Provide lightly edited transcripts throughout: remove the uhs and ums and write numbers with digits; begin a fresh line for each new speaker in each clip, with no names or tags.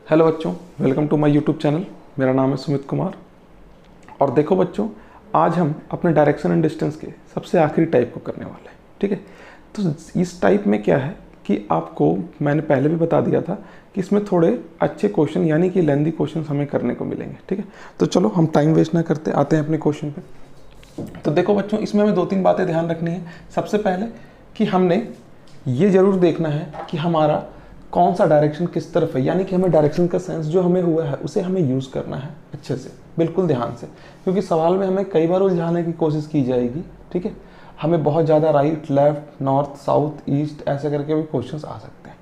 Hello बच्चों, welcome to my YouTube channel. मेरा नाम है सुमित कुमार। और देखो बच्चों, आज हम अपने डायरेक्शन एंड डिस्टेंस के सबसे आखिरी टाइप को करने वाले हैं। ठीक है, तो इस टाइप में क्या है कि आपको मैंने पहले भी बता दिया था कि इसमें थोड़े अच्छे क्वेश्चन यानी कि लेंदी क्वेश्चन हमें करने को मिलेंगे। ठीक है, तो चलो हम टाइम वेस्ट ना करते आते हैं अपने क्वेश्चन पे। तो देखो बच्चों, इसमें हमें 2-3 बातें ध्यान रखनी है। सबसे पहले कि हमने ये ज़रूर देखना है कि हमारा कौन सा डायरेक्शन किस तरफ है, यानी कि हमें डायरेक्शन का सेंस जो हमें हुआ है उसे हमें यूज़ करना है अच्छे से, बिल्कुल ध्यान से, क्योंकि सवाल में हमें कई बार उलझाने की कोशिश की जाएगी। ठीक है, हमें बहुत ज़्यादा right, left, north, south, east ऐसे करके भी क्वेश्चंस आ सकते हैं।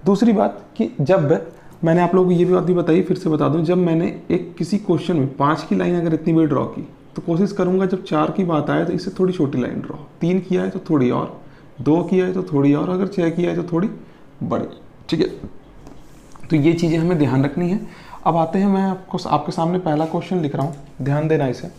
दूसरी बात कि जब मैंने आप लोगों को ये भी बात भी बताई, फिर से बता दूं, जब मैंने एक किसी क्वेश्चन में 5 की लाइन अगर इतनी बड़ी ड्रॉ की तो कोशिश करूंगा जब 4 की बात आए तो इससे थोड़ी छोटी लाइन ड्रॉ, 3 किया है तो थोड़ी और, 2 किया है तो थोड़ी और, अगर 6 किया है तो थोड़ी बड़ी। ठीक है, तो ये चीज़ें हमें ध्यान रखनी है। अब आते हैं, मैं आपके सामने पहला क्वेश्चन लिख रहा हूँ, ध्यान देना इसे।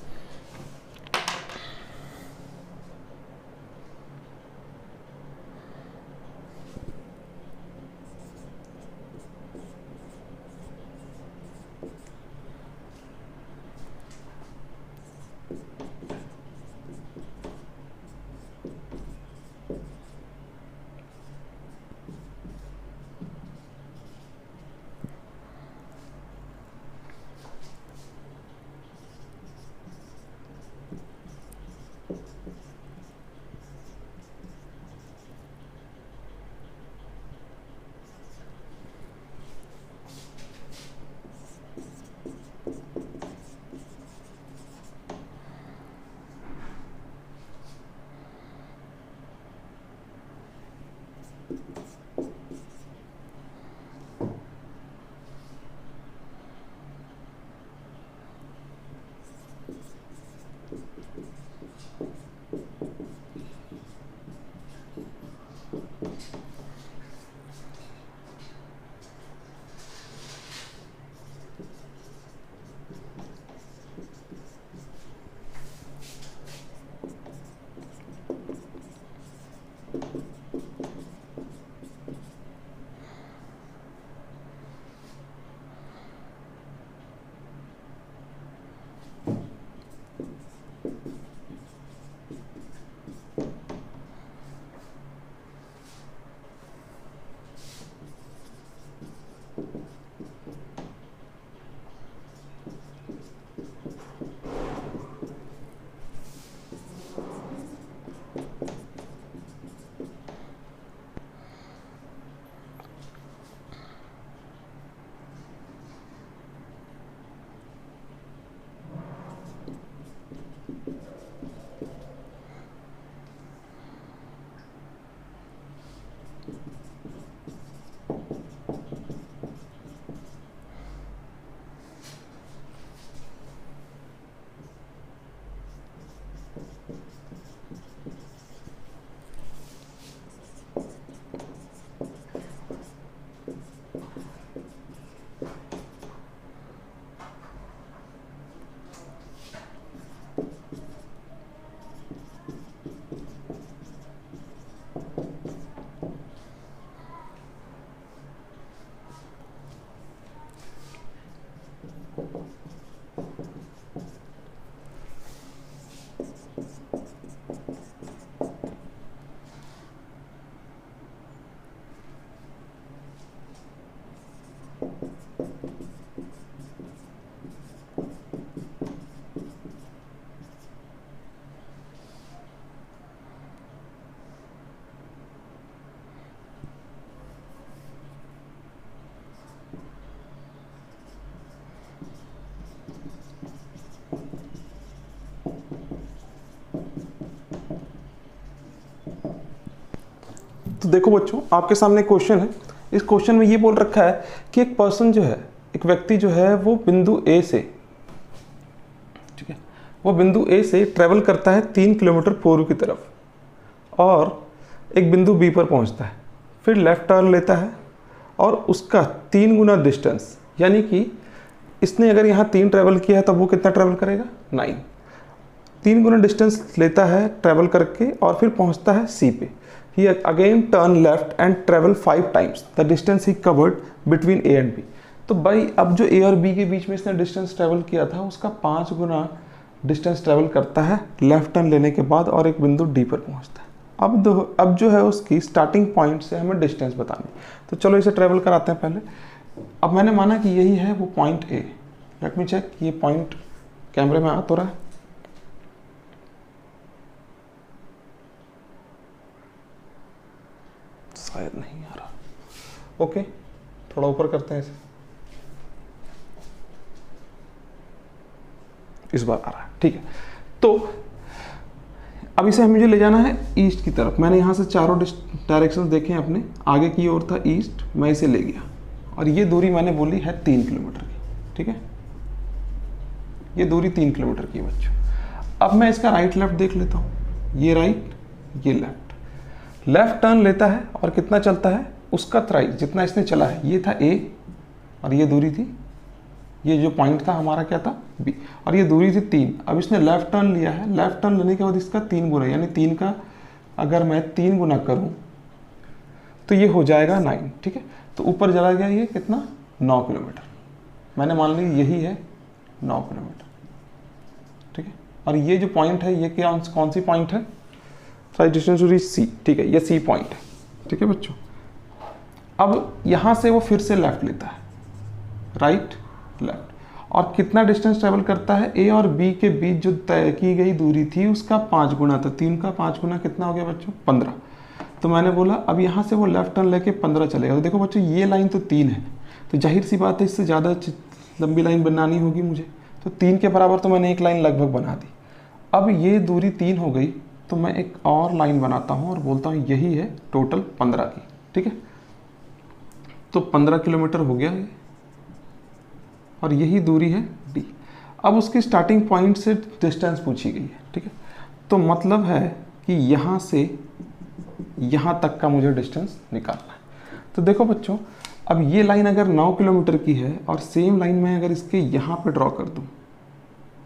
तो देखो बच्चों, आपके सामने क्वेश्चन है। इस क्वेश्चन में ये बोल रखा है कि एक पर्सन जो है, एक व्यक्ति जो है, वो बिंदु ए से, ठीक है, वो बिंदु ए से ट्रेवल करता है 3 किलोमीटर पूर्व की तरफ और एक बिंदु बी पर पहुंचता है, फिर लेफ्ट टर्न लेता है और उसका 3 गुना डिस्टेंस, यानी कि इसने अगर यहाँ 3 ट्रेवल किया है तब वो कितना ट्रेवल करेगा, 9। 3 गुना डिस्टेंस लेता है ट्रेवल करके और फिर पहुँचता है सी पे। He again turn left and travel 5 times the distance he covered between A and B। तो भाई अब जो ए और बी के बीच में इसने डिस्टेंस ट्रेवल किया था उसका 5 गुना डिस्टेंस ट्रेवल करता है लेफ्ट टर्न लेने के बाद और एक बिंदु डी पर पहुंचता है। अब जो है उसकी स्टार्टिंग पॉइंट से हमें डिस्टेंस बतानी। तो चलो इसे ट्रेवल कराते हैं पहले। अब मैंने माना कि यही है वो point A. Let me check ये पॉइंट कैमरे में आ तो रहा है। शायद नहीं आ रहा। ओके, थोड़ा ऊपर करते हैं इसे। इस बार आ रहा है, ठीक है। तो अब इसे मुझे ले जाना है ईस्ट की तरफ। मैंने यहाँ से चारों डायरेक्शन देखे हैं अपने। आगे की ओर था ईस्ट, मैं इसे ले गया और ये दूरी मैंने बोली है 3 किलोमीटर की, ठीक है। ये दूरी 3 किलोमीटर की है बच्चों। अब मैं इसका राइट लेफ्ट देख लेता हूँ। ये राइट, ये लेफ्ट। लेफ्ट टर्न लेता है और कितना चलता है, उसका थ्राइस जितना इसने चला है। ये था ए और ये दूरी थी, ये जो पॉइंट था हमारा क्या था, बी, और ये दूरी थी 3। अब इसने लेफ्ट टर्न लिया है। लेफ्ट टर्न लेने के बाद इसका 3 गुना, यानी 3 का अगर मैं 3 गुना करूं तो ये हो जाएगा 9, ठीक है। तो ऊपर चला गया ये कितना, 9 किलोमीटर। मैंने मान ली यही है 9 किलोमीटर, ठीक है। और ये जो पॉइंट है ये क्या, कौन सी पॉइंट है, राइट डिस्टेंस टू रीच सी, ठीक है। ये सी पॉइंट है, ठीक है बच्चों। अब यहां से वो फिर से लेफ्ट लेता है, राइट लेफ्ट, और कितना डिस्टेंस ट्रेवल करता है, ए और बी के बीच जो तय की गई दूरी थी उसका 5 गुना। तो 3 का 5 गुना कितना हो गया बच्चों, 15। तो मैंने बोला अब यहाँ से वो लेफ्ट टर्न लेके 15 चलेगा। तो देखो बच्चों ये लाइन तो 3 है, तो जाहिर सी बात है इससे ज़्यादा लंबी लाइन बनानी होगी मुझे। तो 3 के बराबर तो मैंने एक लाइन लगभग बना दी। अब ये दूरी 3 हो गई तो मैं एक और लाइन बनाता हूँ और बोलता हूँ यही है टोटल 15 की, ठीक है। तो 15 किलोमीटर हो गया ये, और यही दूरी है डी। अब उसकी स्टार्टिंग पॉइंट से डिस्टेंस पूछी गई है, ठीक है। तो मतलब है कि यहाँ से यहाँ तक का मुझे डिस्टेंस निकालना है। तो देखो बच्चों, अब ये लाइन अगर 9 किलोमीटर की है और सेम लाइन मैं अगर इसके यहाँ पे ड्रॉ कर दूँ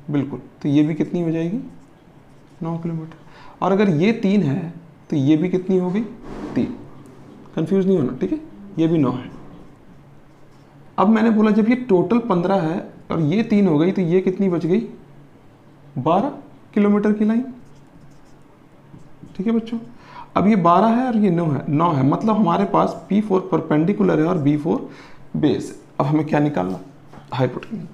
बिल्कुल, तो ये भी कितनी हो जाएगी, 9 किलोमीटर। और अगर ये 3 है तो ये भी कितनी हो गई, 3। कंफ्यूज नहीं होना, ठीक है। ये भी 9 है। अब मैंने बोला जब ये टोटल 15 है और ये 3 हो गई तो ये कितनी बच गई, 12 किलोमीटर की लाइन, ठीक है बच्चों। अब ये 12 है और ये 9 है, मतलब हमारे पास P4 परपेंडिकुलर है और B4 बेस है। अब हमें क्या निकालना, हाइपोटेन्यूज।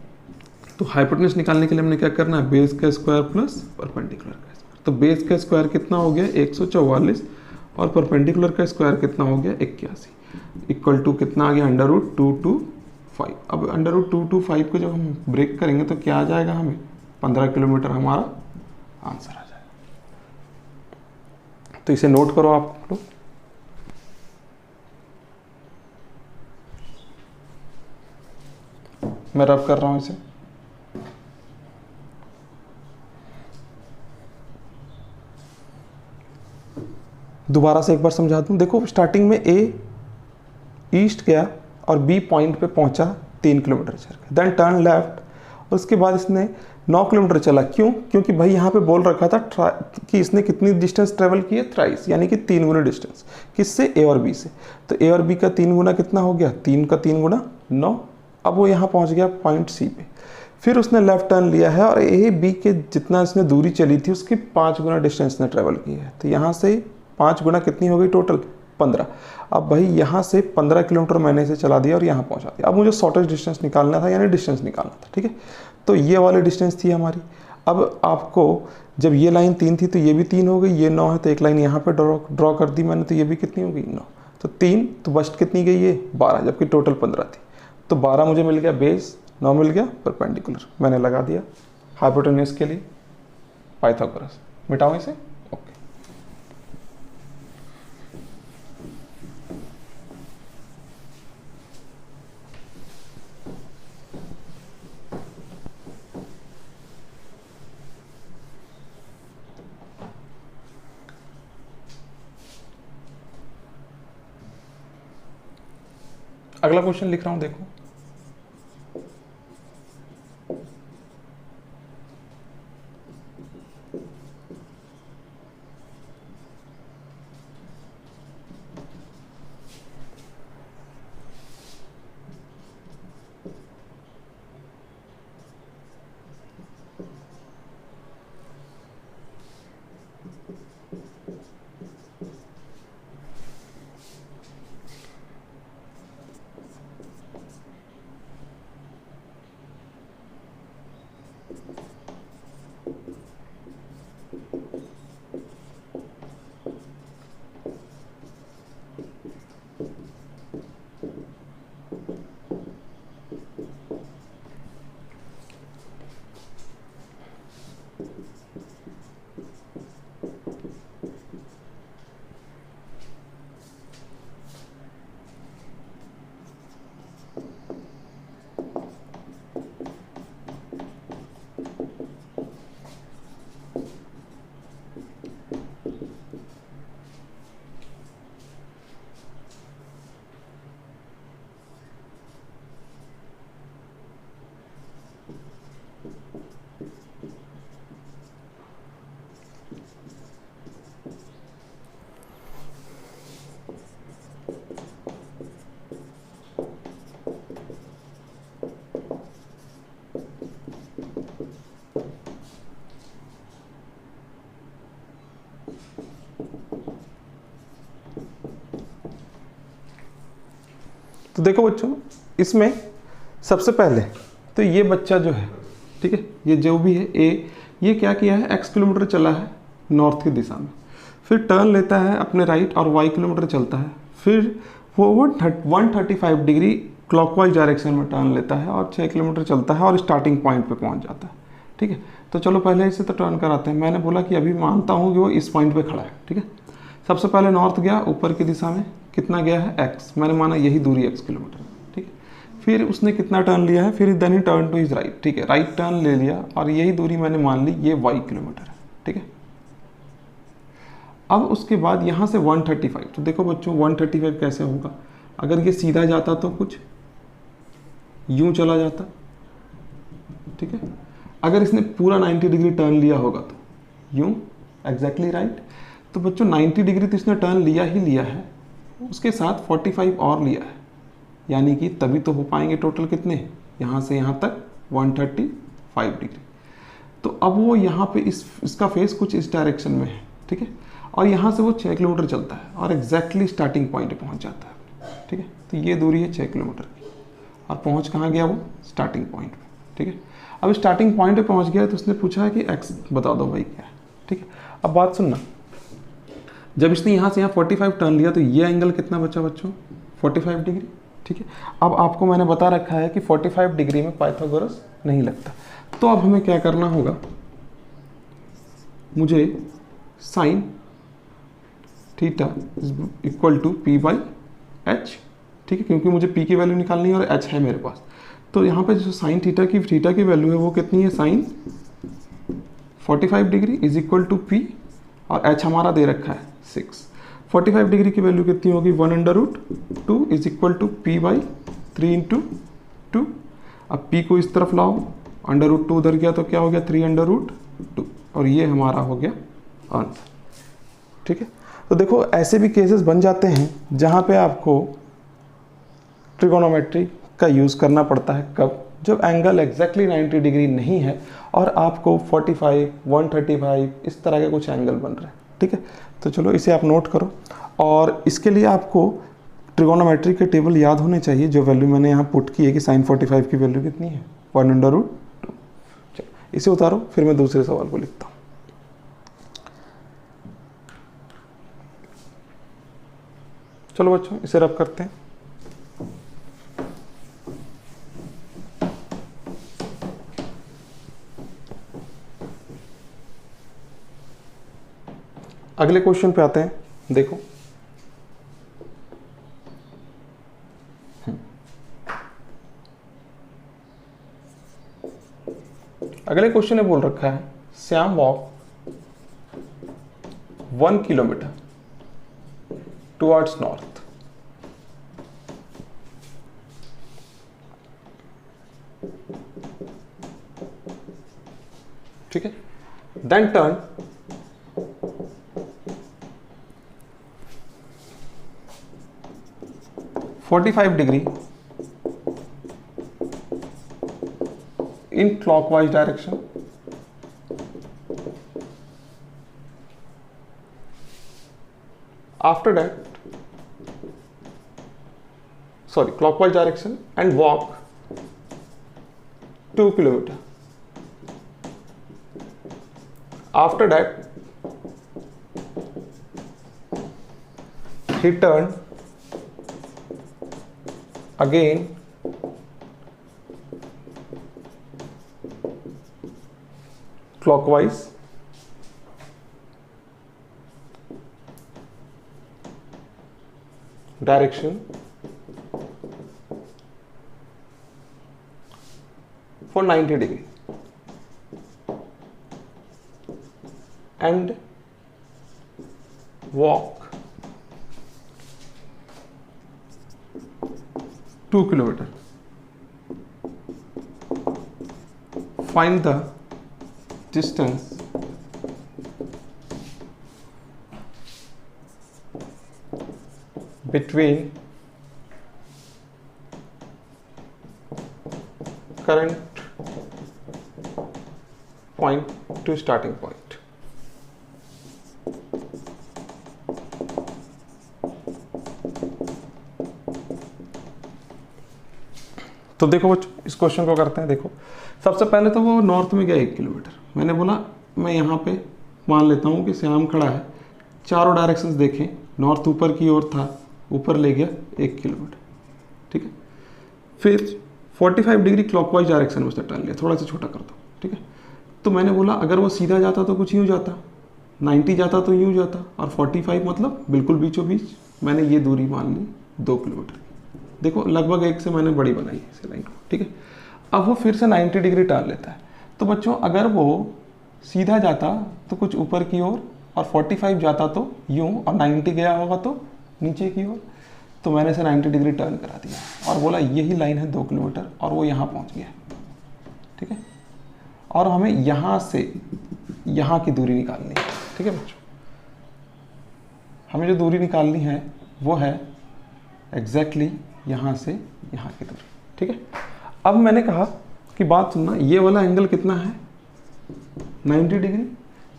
तो हाइपोटेन्यूज निकालने के लिए हमने क्या करना है, बेस का स्क्वायर प्लस परपेंडिकुलर का स्क्वायर। तो बेस का स्क्वायर कितना हो गया 144 और परपेंडिकुलर का स्क्वायर कितना हो गया 81, इक्वल टू कितना आ गया, √225। अब √225 को जब हम ब्रेक करेंगे तो क्या आ जाएगा, हमें 15 किलोमीटर हमारा आंसर आ जाएगा। तो इसे नोट करो आप लोग। मैं रब कर रहा हूं इसे। दोबारा से एक बार समझा दूं। देखो स्टार्टिंग में ए ईस्ट गया और बी पॉइंट पे पहुंचा 3 किलोमीटर चल के, देन टर्न लेफ्ट, और उसके बाद इसने 9 किलोमीटर चला। क्यों, क्योंकि भाई यहाँ पे बोल रखा था कि इसने कितनी डिस्टेंस ट्रेवल की है, थ्राइस, यानी कि 3 गुना डिस्टेंस। किससे, ए और बी से। तो ए और बी का 3 गुना कितना हो गया, 3 का 3 गुना 9। अब वो यहाँ पहुँच गया पॉइंट सी पे। फिर उसने लेफ्ट टर्न लिया है और ए बी के जितना इसने दूरी चली थी उसकी 5 गुना डिस्टेंस ने ट्रेवल की है। तो यहाँ से 5 गुना कितनी हो गई टोटल, 15। अब भाई यहाँ से 15 किलोमीटर मैंने इसे चला दिया और यहाँ पहुँचा दिया। अब मुझे शॉर्टेस्ट डिस्टेंस निकालना था, यानी डिस्टेंस निकालना था, ठीक है। तो ये वाली डिस्टेंस थी हमारी। अब आपको जब ये लाइन 3 थी तो ये भी 3 हो गई, ये 9 है तो एक लाइन यहाँ पे ड्रॉ कर दी मैंने, तो ये भी कितनी हो गई, 9। तो 3 तो बस्ट कितनी गई, ये 12, जबकि टोटल 15 थी। तो 12 मुझे मिल गया बेस, 9 मिल गया परपेंडिकुलर। मैंने लगा दिया हाइपोटेन्यूज के लिए पाइथागोरस। मिटाऊँ इसे, ओके। अगला क्वेश्चन लिख रहा हूं, देखो। तो देखो बच्चों, इसमें सबसे पहले तो ये बच्चा जो है, ठीक है, ये जो भी है ए, ये क्या किया है, x किलोमीटर चला है नॉर्थ की दिशा में, फिर टर्न लेता है अपने राइट और y किलोमीटर चलता है, फिर वो 135 डिग्री क्लॉकवाइज डायरेक्शन में टर्न लेता है और 6 किलोमीटर चलता है और स्टार्टिंग पॉइंट पे पहुंच जाता है। ठीक है, तो चलो पहले इसे तो टर्न कराते हैं। मैंने बोला कि अभी मानता हूँ कि वो इस पॉइंट पे खड़ा है। ठीक है, सबसे पहले नॉर्थ गया, ऊपर की दिशा में कितना गया है x, मैंने माना यही दूरी x किलोमीटर। ठीक है, फिर उसने कितना टर्न लिया है, फिर then he turn to his right. ठीक है, राइट टर्न ले लिया और यही दूरी मैंने मान ली ये y किलोमीटर है। ठीक है, अब उसके बाद यहाँ से 135, तो देखो बच्चों 135 कैसे होगा, अगर ये सीधा जाता तो कुछ यूं चला जाता। ठीक है, अगर इसने पूरा 90 डिग्री टर्न लिया होगा तो यूं, एग्जैक्टली राइट। तो बच्चों 90 डिग्री तो इसने टर्न लिया ही लिया है, उसके साथ 45 और लिया है, यानी कि तभी तो हो पाएंगे टोटल कितने, यहाँ से यहाँ तक 135 डिग्री। तो अब वो यहाँ पे इसका फेस कुछ इस डायरेक्शन में है। ठीक है, और यहाँ से वो 6 किलोमीटर चलता है और एग्जैक्टली स्टार्टिंग पॉइंट पे पहुँच जाता है। ठीक है, तो ये दूरी है 6 किलोमीटर की और पहुँच कहाँ गया वो, स्टार्टिंग पॉइंट पे। ठीक है, अब स्टार्टिंग पॉइंट पे पहुँच गया तो उसने पूछा है कि एक्स बता दो भाई क्या है। ठीक है, अब बात सुनना, जब इसने यहाँ से यहाँ 45 टर्न लिया तो ये एंगल कितना बचा बच्चों, 45 डिग्री। ठीक है, अब आपको मैंने बता रखा है कि 45 डिग्री में पाइथागोरस नहीं लगता, तो अब हमें क्या करना होगा, मुझे sine theta equal to P by H. ठीक है, क्योंकि मुझे पी की वैल्यू निकालनी है और एच है मेरे पास, तो यहाँ पे जो साइन थीटा की वैल्यू है वो कितनी है, sine 45 degree is equal to P, और एच हमारा दे रखा है 6। 45 डिग्री की वैल्यू कितनी होगी, 1/√2 is equal to P by 3 into 2। अब पी को इस तरफ लाओ, √2 उधर गया तो क्या हो गया, 3/√2, और ये हमारा हो गया आंसर। ठीक है, तो देखो ऐसे भी केसेस बन जाते हैं जहाँ पे आपको ट्रिगोनोमेट्री का यूज़ करना पड़ता है। कब, जब एंगल एग्जैक्टली 90 डिग्री नहीं है और आपको 45, 135 इस तरह के कुछ एंगल बन रहे हैं। ठीक है, तो चलो इसे आप नोट करो, और इसके लिए आपको ट्रिगोनोमेट्री के टेबल याद होने चाहिए। जो वैल्यू मैंने यहाँ पुट की है कि साइन 45 की वैल्यू कितनी है, 1/√2। चलो इसे उतारो, फिर मैं दूसरे सवाल को लिखता हूँ। चलो बच्चों इसे रब करते हैं। अगले क्वेश्चन पे आते हैं। देखो अगले क्वेश्चन ने बोल रखा है, Shyam walk 1 kilometre towards north. ठीक है, then turn 45 degree in clockwise direction. After that, clockwise direction and walk 2 kilometer. After that, he turned again clockwise direction for 90 degree and walk 2 kilometer. Find the distance between current point to starting point. तो देखो बच्चों इस question को करते हैं। देखो सबसे पहले तो वो नॉर्थ में गया 1 किलोमीटर। मैंने बोला मैं यहाँ पे मान लेता हूँ कि श्याम खड़ा है, चारों डायरेक्शंस देखें, नॉर्थ ऊपर की ओर था, ऊपर ले गया 1 किलोमीटर, ठीक है। फिर 45 डिग्री क्लॉकवाइज डायरेक्शन में उसने टर्न लिया, थोड़ा सा छोटा कर दो, ठीक है। तो मैंने बोला अगर वो सीधा जाता तो कुछ यूँ जाता, 90 जाता तो यूँ जाता, और 45 मतलब बिल्कुल बीचों बीच। मैंने ये दूरी मान ली 2 किलोमीटर। देखो लगभग 1 से मैंने बड़ी बनाई है इस लाइन को, ठीक है। अब वो फिर से 90 डिग्री टर्न लेता है। तो बच्चों अगर वो सीधा जाता तो कुछ ऊपर की ओर, और 45 जाता तो यूँ, और 90 गया होगा तो नीचे की ओर। तो मैंने इसे 90 डिग्री टर्न करा दिया और बोला यही लाइन है 2 किलोमीटर, और वो यहाँ पहुँच गया, ठीक है। और हमें यहाँ से यहाँ की दूरी निकालनी है, ठीक है बच्चों। हमें जो दूरी निकालनी है वो है एग्जैक्टली यहाँ से यहाँ की दूरी, ठीक है। अब मैंने कहा कि बात सुनना, ये वाला एंगल कितना है 90 डिग्री।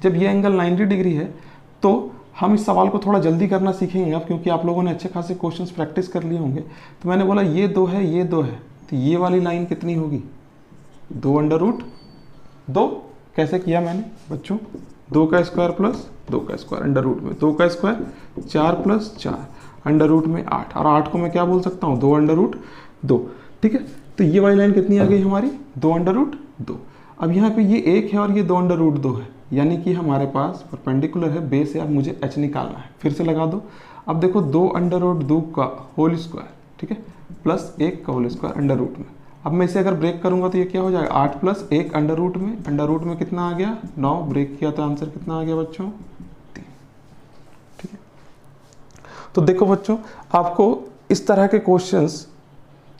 जब ये एंगल 90 डिग्री है तो हम इस सवाल को थोड़ा जल्दी करना सीखेंगे अब, क्योंकि आप लोगों ने अच्छे खासे क्वेश्चंस प्रैक्टिस कर लिए होंगे। तो मैंने बोला ये 2 है, ये 2 है, तो ये वाली लाइन कितनी होगी 2√2। कैसे किया मैंने बच्चों, 2 का स्क्वायर प्लस 2 का स्क्वायर अंडर रूट में 2 का स्क्वायर 4 प्लस 4 अंडर रूट में 8, और 8 को मैं क्या बोल सकता हूँ 2√2, ठीक है। तो ये वाली लाइन कितनी आ गई हमारी 2√2। अब यहाँ पे ये 1 है और ये 2√2 है, यानी कि हमारे पास परपेंडिकुलर है, बेस है। अब मुझे h निकालना है, फिर से लगा दो। अब देखो 2√2 का होल स्क्वायर, ठीक है, प्लस 1 का होल स्क्वायर अंडर रूट में। अब मैं इसे अगर ब्रेक करूंगा तो ये क्या हो जाएगा 8 प्लस 1 अंडर रूट में कितना आ गया 9, ब्रेक किया तो आंसर कितना आ गया बच्चों 3, ठीक है। तो देखो बच्चों आपको इस तरह के क्वेश्चंस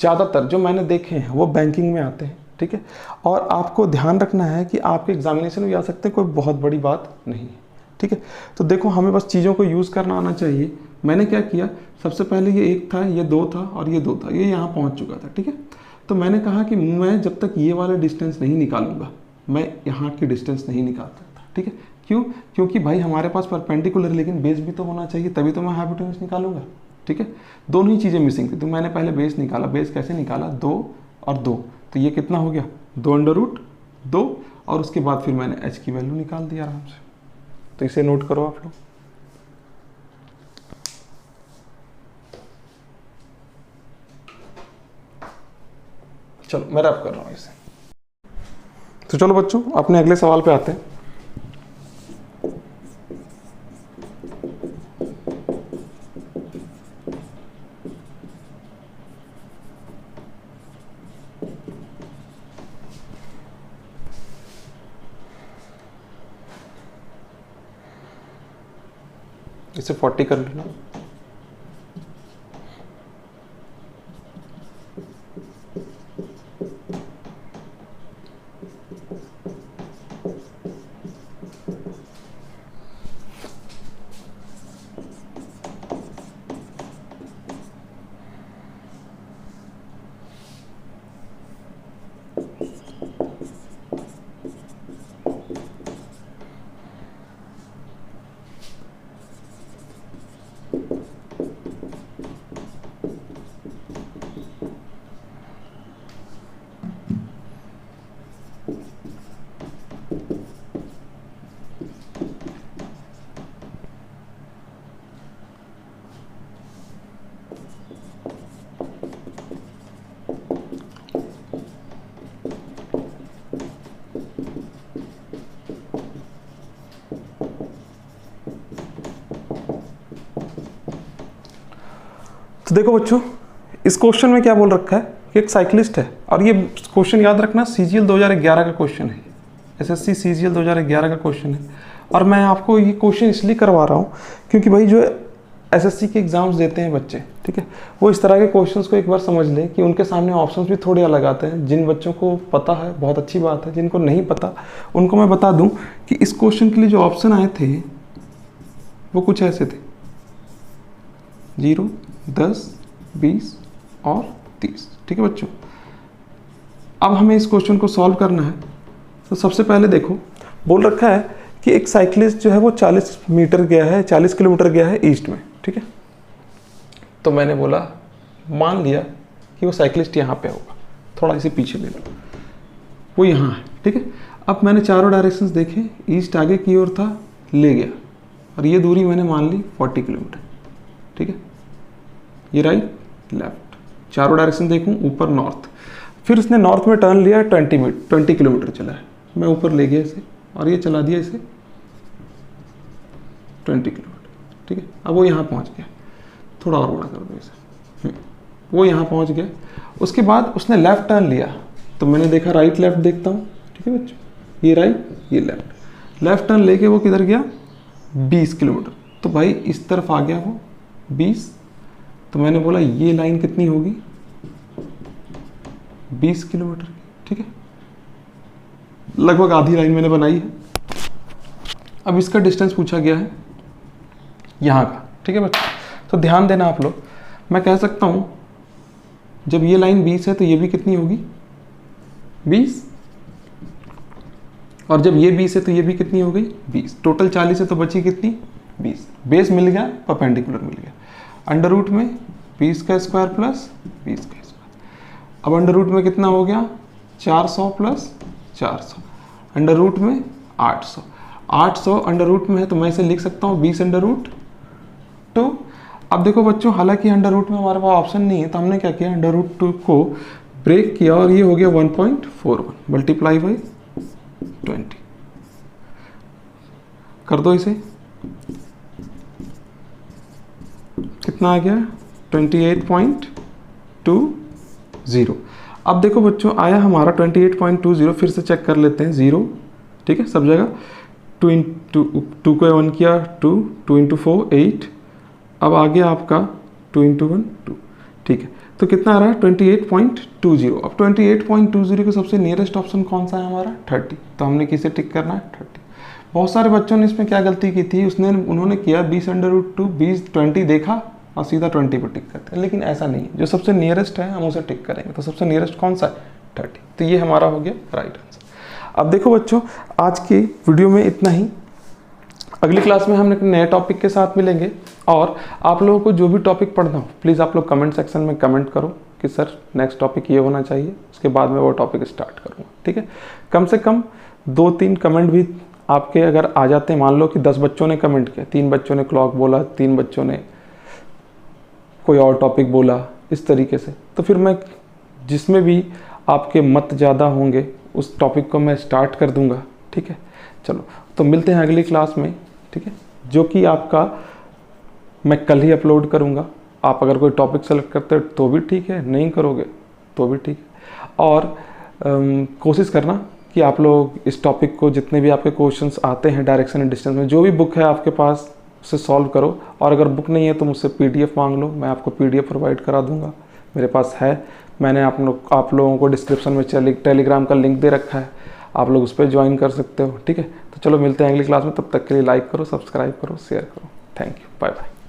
ज़्यादातर जो मैंने देखे हैं वो बैंकिंग में आते हैं, ठीक है। और आपको ध्यान रखना है कि आपके एग्जामिनेशन में आ सकते हैं, कोई बहुत बड़ी बात नहीं है, ठीक है। तो देखो हमें बस चीज़ों को यूज़ करना आना चाहिए। मैंने क्या किया, सबसे पहले ये 1 था, ये 2 था और ये 2 था, ये यहाँ पहुँच चुका था, ठीक है। तो मैंने कहा कि मैं जब तक ये वाला डिस्टेंस नहीं निकालूंगा मैं यहाँ की डिस्टेंस नहीं निकाल सकता, ठीक है। क्यों, क्योंकि भाई हमारे पास परपेंडिकुलर लेकिन बेस भी तो होना चाहिए, तभी तो मैं हाइपोटेन्यूज निकालूंगा, ठीक है। दोनों ही चीज़ें मिसिंग थी, तो मैंने पहले बेस निकाला। बेस कैसे निकाला 2 और 2, तो ये कितना हो गया 2√2, और उसके बाद फिर मैंने h की वैल्यू निकाल दी आराम से। तो इसे नोट करो आप लोग। चलो मैं रैप कर रहा हूँ इसे। तो चलो बच्चों अपने अगले सवाल पे आते हैं। इसे 40 कर लेना। तो देखो बच्चों इस क्वेश्चन में क्या बोल रखा है कि एक साइकिलिस्ट है, और ये क्वेश्चन याद रखना CGL 2011 का क्वेश्चन है, SSC CGL 2011 का क्वेश्चन है। और मैं आपको ये क्वेश्चन इसलिए करवा रहा हूँ क्योंकि भाई जो SSC के एग्जाम्स देते हैं बच्चे, ठीक है, वो इस तरह के क्वेश्चंस को एक बार समझ लें कि उनके सामने ऑप्शंस भी थोड़े अलग आते हैं। जिन बच्चों को पता है बहुत अच्छी बात है, जिनको नहीं पता उनको मैं बता दूं कि इस क्वेश्चन के लिए जो ऑप्शन आए थे वो कुछ ऐसे थे 0, 10, 20 और 30, ठीक है बच्चों। अब हमें इस क्वेश्चन को सॉल्व करना है। तो सबसे पहले देखो बोल रखा है कि एक साइकिलिस्ट जो है वो 40 मीटर गया है, 40 किलोमीटर गया है ईस्ट में, ठीक है। तो मैंने बोला मान लिया कि वो साइकिलिस्ट यहाँ पे होगा, थोड़ा इसे पीछे ले लो, वो यहाँ है, ठीक है। अब मैंने चारों डायरेक्शंस देखे, ईस्ट आगे की ओर था, ले गया, और ये दूरी मैंने मान ली 40 किलोमीटर, ठीक है। ये राइट लेफ्ट, चारों डायरेक्शन देखूँ, ऊपर नॉर्थ, फिर इसने नॉर्थ में टर्न लिया, 20 किलोमीटर चला है, मैं ऊपर ले गया इसे और ये चला दिया इसे 20 किलोमीटर, ठीक है। अब वो यहाँ पहुँच गया, थोड़ा और बड़ा कर दो इसे, वो यहाँ पहुँच गया। उसके बाद उसने लेफ़्ट टर्न लिया, तो मैंने देखा राइट लेफ़्ट देखता हूँ, ठीक है बच्चों, ये राइट ये लेफ़्ट, लेफ़्ट टर्न लेके वो किधर गया 20 किलोमीटर, तो भाई इस तरफ आ गया वो 20, तो मैंने बोला ये लाइन कितनी होगी 20 किलोमीटर की, ठीक है, लगभग आधी लाइन मैंने बनाई है। अब इसका डिस्टेंस पूछा गया है यहाँ का, ठीक है बच्चों। तो ध्यान देना आप लोग, मैं कह सकता हूँ जब ये लाइन 20 है तो ये भी कितनी होगी 20, और जब ये 20 है तो ये भी कितनी हो गई 20, टोटल 40 है तो बची कितनी 20, बेस मिल गया, परपेंडिकुलर मिल गया। अंडर रूट में 20 का स्क्वायर प्लस 20 का स्क्वायर, अब अंडर रूट में कितना हो गया 400 प्लस 400, अंडर रूट में 800, 800 अंडर रूट में है तो मैं इसे लिख सकता हूँ 20 अंडर रूट 2। अब देखो बच्चों, हालांकि अंडर रूट में हमारे पास ऑप्शन नहीं है, तो हमने क्या किया, अंडर रूट 2 को ब्रेक किया और ये हो गया 1.41 मल्टीप्लाई बाई 20, कर दो इसे, कितना आ गया 28.20। अब देखो बच्चों, आया हमारा 28.20, फिर से चेक कर लेते हैं 0, ठीक है, सब जगह 2 को 1 किया 2, 2 इंटू 4 8, अब आ गया आपका 2 इंटू 1 2, ठीक है। तो कितना आ रहा है 28.20। अब 28.20 के सबसे नियरेस्ट ऑप्शन कौन सा है हमारा 30, तो हमने किसे टिक करना है 30। बहुत सारे बच्चों ने इसमें क्या गलती की थी, उन्होंने किया 20 अंडर रूट 2, 20 देखा और सीधा 20 पर टिक करते हैं, लेकिन ऐसा नहीं, जो सबसे नियरेस्ट है हम उसे टिक करेंगे। तो सबसे नियरेस्ट कौन सा है 30, तो ये हमारा हो गया राइट आंसर। अब देखो बच्चों, आज की वीडियो में इतना ही, अगली क्लास में हम एक नए टॉपिक के साथ मिलेंगे, और आप लोगों को जो भी टॉपिक पढ़ना हो प्लीज़ आप लोग कमेंट सेक्शन में कमेंट करो कि सर नेक्स्ट टॉपिक ये होना चाहिए, उसके बाद मैं वो टॉपिक स्टार्ट करूँगा, ठीक है। कम से कम 2-3 कमेंट भी आपके अगर आ जाते हैं, मान लो कि 10 बच्चों ने कमेंट किया, 3 बच्चों ने क्लॉक बोला, 3 बच्चों ने कोई और टॉपिक बोला, इस तरीके से, तो फिर मैं जिसमें भी आपके मत ज़्यादा होंगे उस टॉपिक को मैं स्टार्ट कर दूंगा, ठीक है। चलो, तो मिलते हैं अगली क्लास में, ठीक है, जो कि आपका मैं कल ही अपलोड करूंगा। आप अगर कोई टॉपिक सेलेक्ट करते हो तो भी ठीक है, नहीं करोगे तो भी ठीक है, और कोशिश करना कि आप लोग इस टॉपिक को, जितने भी आपके क्वेश्चंस आते हैं डायरेक्शन एंड डिस्टेंस में, जो भी बुक है आपके पास उसे सॉल्व करो, और अगर बुक नहीं है तो मुझसे PDF मांग लो, मैं आपको PDF प्रोवाइड करा दूंगा, मेरे पास है, मैंने आप लोगों को डिस्क्रिप्शन में टेलीग्राम का लिंक दे रखा है, आप लोग उस पर ज्वाइन कर सकते हो, ठीक है। तो चलो मिलते हैं अगली क्लास में, तब तक के लिए लाइक करो, सब्सक्राइब करो, शेयर करो, थैंक यू, बाय बाय।